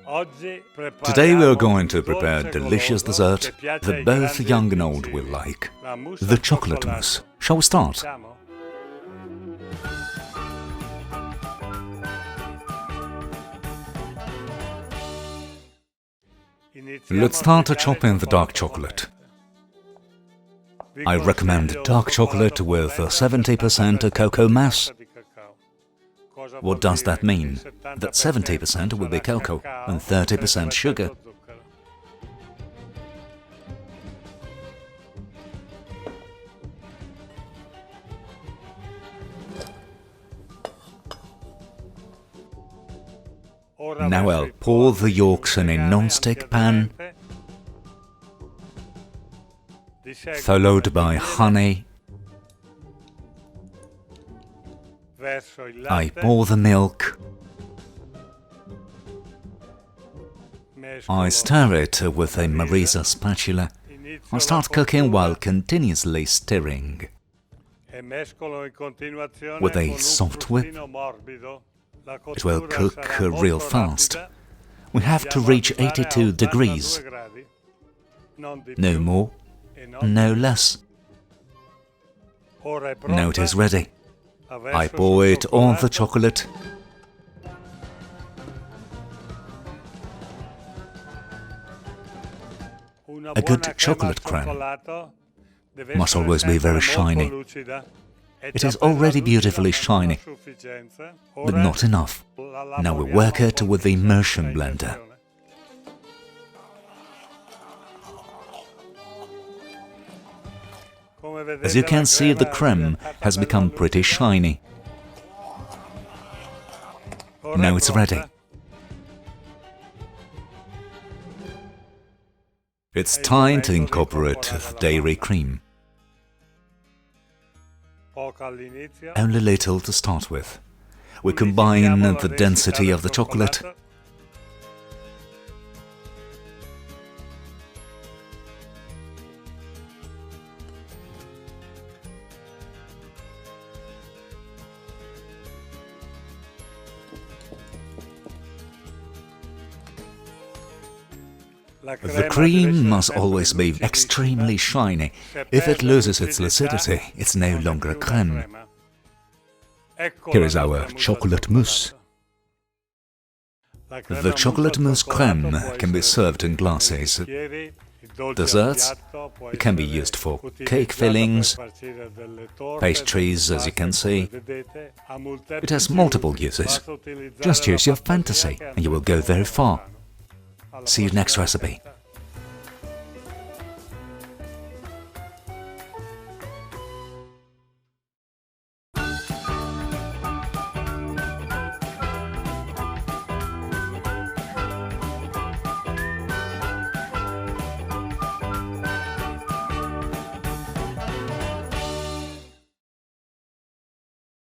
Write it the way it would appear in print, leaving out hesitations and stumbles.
Today we are going to prepare a delicious dessert that both young and old will like, the chocolate mousse. Shall we start? Let's start chopping the dark chocolate. I recommend dark chocolate with 70% cocoa mass. What does that mean? That 70% will be cocoa and 30% sugar. Now I'll pour the yolks in a non-stick pan, followed by honey. I pour the milk. I stir it with a Marisa spatula. I start cooking while continuously stirring. With a soft whip, it will cook real fast. We have to reach 82 degrees. No more, no less. Now it is ready. I pour it on the chocolate. A good chocolate creme must always be very shiny. It is already beautifully shiny, but not enough. Now we work it with the immersion blender. As you can see, the creme has become pretty shiny. Now it's ready. It's time to incorporate the dairy cream. Only little to start with. We combine the density of the chocolate . The cream must always be extremely shiny. If it loses its lucidity, it's no longer a creme. Here is our chocolate mousse. The chocolate mousse creme can be served in glasses. Desserts can be used for cake fillings, pastries, as you can see. It has multiple uses. Just use your fantasy and you will go very far. See you next recipe.